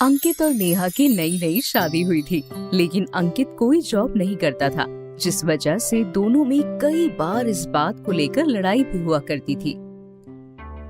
अंकित और नेहा की नई नई शादी हुई थी, लेकिन अंकित कोई जॉब नहीं करता था, जिस वजह से दोनों में कई बार इस बात को लेकर लड़ाई भी हुआ करती थी।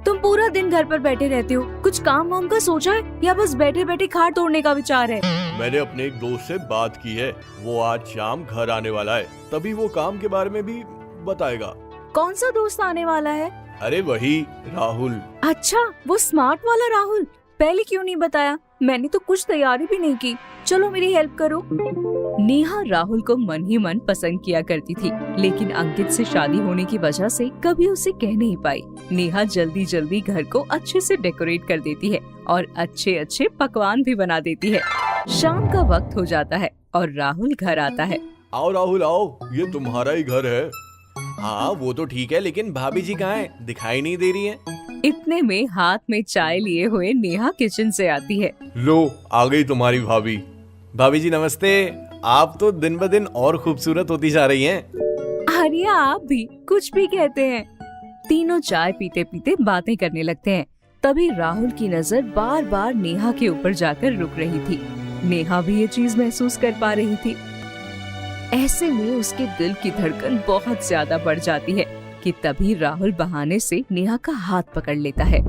तुम पूरा दिन घर पर बैठे रहते हो, कुछ काम वाम का सोचा है या बस बैठे बैठे खाट तोड़ने का विचार है? मैंने अपने एक दोस्त से बात की है, वो आज शाम घर आने वाला है, तभी वो काम के बारे में भी बताएगा। कौन सा दोस्त आने वाला है? अरे वही राहुल। अच्छा, वो स्मार्ट वाला राहुल। पहले क्यों नहीं बताया? मैंने तो कुछ तैयारी भी नहीं की। चलो मेरी हेल्प करो। नेहा राहुल को मन ही मन पसंद किया करती थी, लेकिन अंकित से शादी होने की वजह से कभी उसे कह नहीं पाई। नेहा जल्दी जल्दी घर को अच्छे से डेकोरेट कर देती है और अच्छे अच्छे पकवान भी बना देती है। शाम का वक्त हो जाता है और राहुल घर आता है। आओ राहुल आओ, ये तुम्हारा ही घर है। हाँ वो तो ठीक है, लेकिन भाभी जी कहाँ है? दिखाई नहीं दे रही है। इतने में हाथ में चाय लिए हुए नेहा किचन से आती है। लो आ गई तुम्हारी भाभी। भाभी जी नमस्ते। आप तो दिन ब दिन और खूबसूरत होती जा रही हैं। अरे आप भी कुछ भी कहते हैं। तीनों चाय पीते पीते बातें करने लगते हैं। तभी राहुल की नजर बार बार नेहा के ऊपर जाकर रुक रही थी। नेहा भी ये चीज महसूस कर पा रही थी। ऐसे में उसके दिल की धड़कन बहुत ज्यादा बढ़ जाती है कि तभी राहुल बहाने से नेहा का हाथ पकड़ लेता है।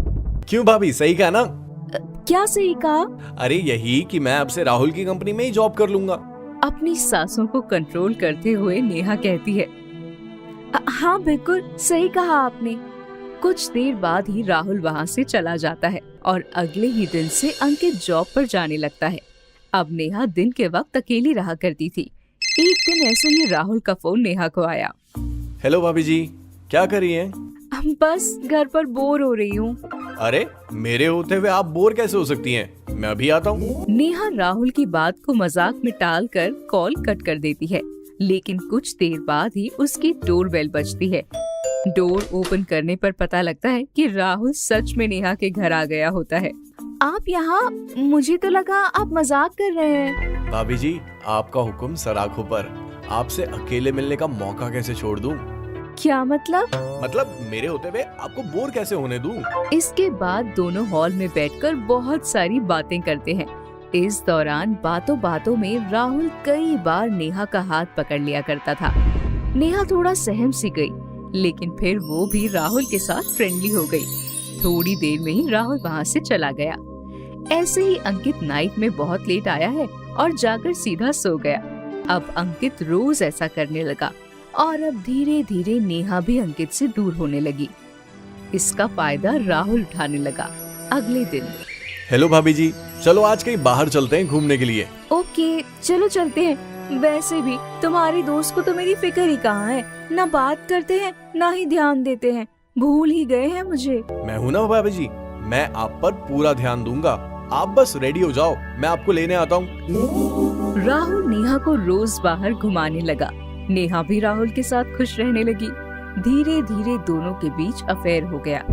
क्यों भाभी, सही कहा ना? क्या सही कहा? अरे यही कि मैं अब से राहुल की कंपनी में ही जॉब कर लूंगा। अपनी सांसों को कंट्रोल करते हुए नेहा कहती है, हाँ बिल्कुल सही कहा आपने। कुछ देर बाद ही राहुल वहाँ से चला जाता है और अगले ही दिन से अंकित जॉब पर जाने लगता है। अब नेहा दिन के वक्त अकेली रहा करती थी। एक दिन ऐसे ही राहुल का फोन नेहा को आया। हेलो भाभी जी, क्या कर रही हैं? बस घर पर बोर हो रही हूँ। अरे मेरे होते हुए आप बोर कैसे हो सकती हैं? मैं अभी आता हूँ। नेहा राहुल की बात को मजाक में टालकर कॉल कट कर देती है, लेकिन कुछ देर बाद ही उसकी डोर बेल बजती है। डोर ओपन करने पर पता लगता है कि राहुल सच में नेहा के घर आ गया होता है। आप यहाँ? मुझे तो लगा आप मजाक कर रहे हैं। भाभी जी आपका हुक्म सर आंखों पर। आपसे अकेले मिलने का मौका कैसे छोड़ दूं? क्या मतलब? मतलब मेरे होते हुए आपको बोर कैसे होने दूं? इसके बाद दोनों हॉल में बैठकर बहुत सारी बातें करते हैं। इस दौरान बातों बातों में राहुल कई बार नेहा का हाथ पकड़ लिया करता था। नेहा थोड़ा सहम सी गई, लेकिन फिर वो भी राहुल के साथ फ्रेंडली हो गई। थोड़ी देर में ही राहुल वहाँ से चला गया। ऐसे ही अंकित नाइट में बहुत लेट आया है और जाकर सीधा सो गया। अब अंकित रोज ऐसा करने लगा और अब धीरे धीरे नेहा भी अंकित से दूर होने लगी। इसका फायदा राहुल उठाने लगा। अगले दिन, हेलो भाभी जी, चलो आज कहीं बाहर चलते हैं घूमने के लिए। ओके चलो चलते हैं। वैसे भी तुम्हारी दोस्त को तो मेरी फिक्र ही कहाँ है। ना बात करते हैं ना ही ध्यान देते हैं, भूल ही गए हैं मुझे। मैं हूँ ना भाभी जी, मैं आप पर पूरा ध्यान दूंगा। आप बस रेडी हो जाओ, मैं आपको लेने आता हूँ। राहुल नेहा को रोज बाहर घुमाने लगा। नेहा भी राहुल के साथ खुश रहने लगी। धीरे धीरे दोनों के बीच अफेयर हो गया,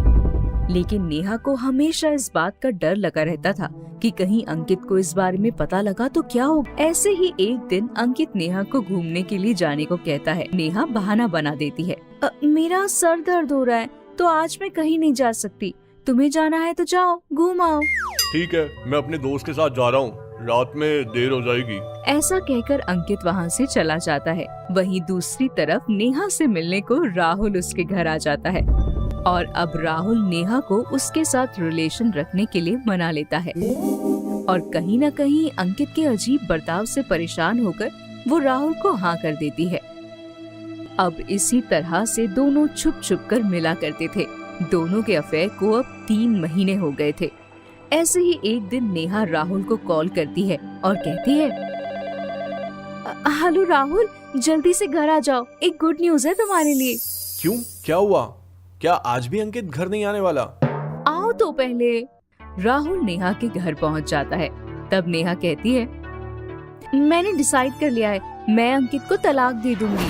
लेकिन नेहा को हमेशा इस बात का डर लगा रहता था कि कहीं अंकित को इस बारे में पता लगा तो क्या होगा। ऐसे ही एक दिन अंकित नेहा को घूमने के लिए जाने को कहता है। नेहा बहाना बना देती है, मेरा सर दर्द हो रहा है तो आज मैं कहीं नहीं जा सकती। तुम्हें जाना है तो जाओ, घूम आओ। ठीक है, मैं अपने दोस्त के साथ जा रहा हूँ, रात में देर हो जाएगी। ऐसा कहकर अंकित वहाँ से चला जाता है। वहीं दूसरी तरफ नेहा से मिलने को राहुल उसके घर आ जाता है और अब राहुल नेहा को उसके साथ रिलेशन रखने के लिए मना लेता है। और कहीं न कहीं अंकित के अजीब बर्ताव से परेशान होकर वो राहुल को हाँ कर देती है। अब इसी तरह से दोनों छुप छुप कर मिला करते थे। दोनों के अफेयर को अब 3 महीने हो गए थे। ऐसे ही एक दिन नेहा राहुल को कॉल करती है और कहती है, हेलो राहुल, जल्दी से घर आ जाओ, एक गुड न्यूज है तुम्हारे लिए। क्यों, क्या हुआ? क्या आज भी अंकित घर नहीं आने वाला? आओ तो पहले। राहुल नेहा के घर पहुंच जाता है। तब नेहा कहती है, मैंने डिसाइड कर लिया है, मैं अंकित को तलाक दे दूंगी।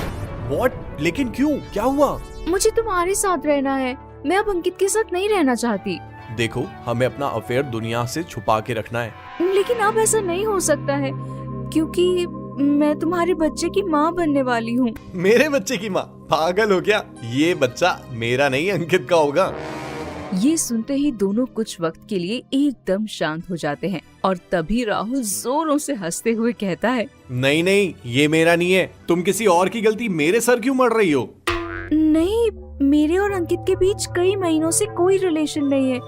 What? लेकिन क्यों, क्या हुआ? मुझे तुम्हारे साथ रहना है, मैं अब अंकित के साथ नहीं रहना चाहती। देखो, हमें अपना अफेयर दुनिया से छुपा के रखना है। लेकिन अब ऐसा नहीं हो सकता है, क्योंकि मैं तुम्हारे बच्चे की माँ बनने वाली हूँ। मेरे बच्चे की माँ? पागल हो क्या? ये बच्चा मेरा नहीं अंकित का होगा। ये सुनते ही दोनों कुछ वक्त के लिए एकदम शांत हो जाते हैं और तभी राहुल जोरों से हंसते हुए कहता है, नहीं नहीं, ये मेरा नहीं है, तुम किसी और की गलती मेरे सर क्यों मढ़ रही हो? नहीं, मेरे और अंकित के बीच कई महीनों से कोई रिलेशन नहीं है,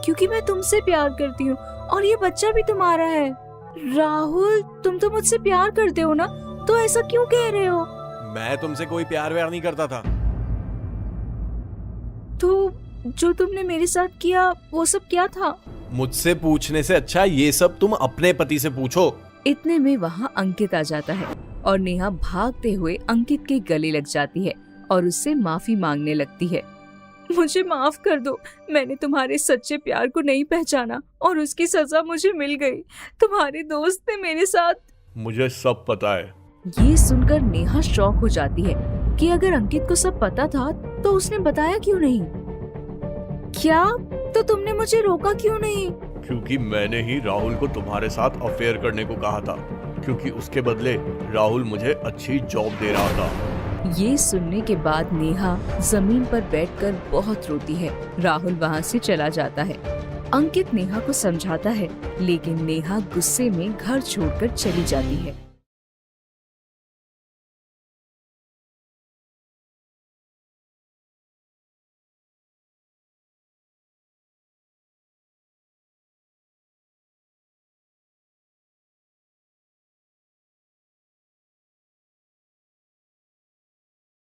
क्योंकि मैं तुमसे प्यार करती हूँ और ये बच्चा भी तुम्हारा है। राहुल, तुम तो मुझसे प्यार करते हो ना, तो ऐसा क्यों कह रहे हो? मैं तुमसे कोई प्यार व्यार नहीं करता था। तो जो तुमने मेरे साथ किया वो सब क्या था? मुझसे पूछने से अच्छा ये सब तुम अपने पति से पूछो। इतने में वहाँ अंकित आ जाता है और नेहा भागते हुए अंकित के गले लग जाती है और उससे माफी मांगने लगती है। मुझे माफ कर दो, मैंने तुम्हारे सच्चे प्यार को नहीं पहचाना और उसकी सजा मुझे मिल गई। तुम्हारे दोस्त ने मेरे साथ। मुझे सब पता है। ये सुनकर नेहा शॉक हो जाती है कि अगर अंकित को सब पता था तो उसने बताया क्यों नहीं? क्या? तो तुमने मुझे रोका क्यों नहीं? क्योंकि मैंने ही राहुल को तुम्हारे साथ अफेयर करने को कहा था, क्योंकि उसके बदले राहुल मुझे अच्छी जॉब दे रहा था। ये सुनने के बाद नेहा जमीन पर बैठकर बहुत रोती है। राहुल वहाँ से चला जाता है। अंकित नेहा को समझाता है, लेकिन नेहा गुस्से में घर छोड़कर चली जाती है।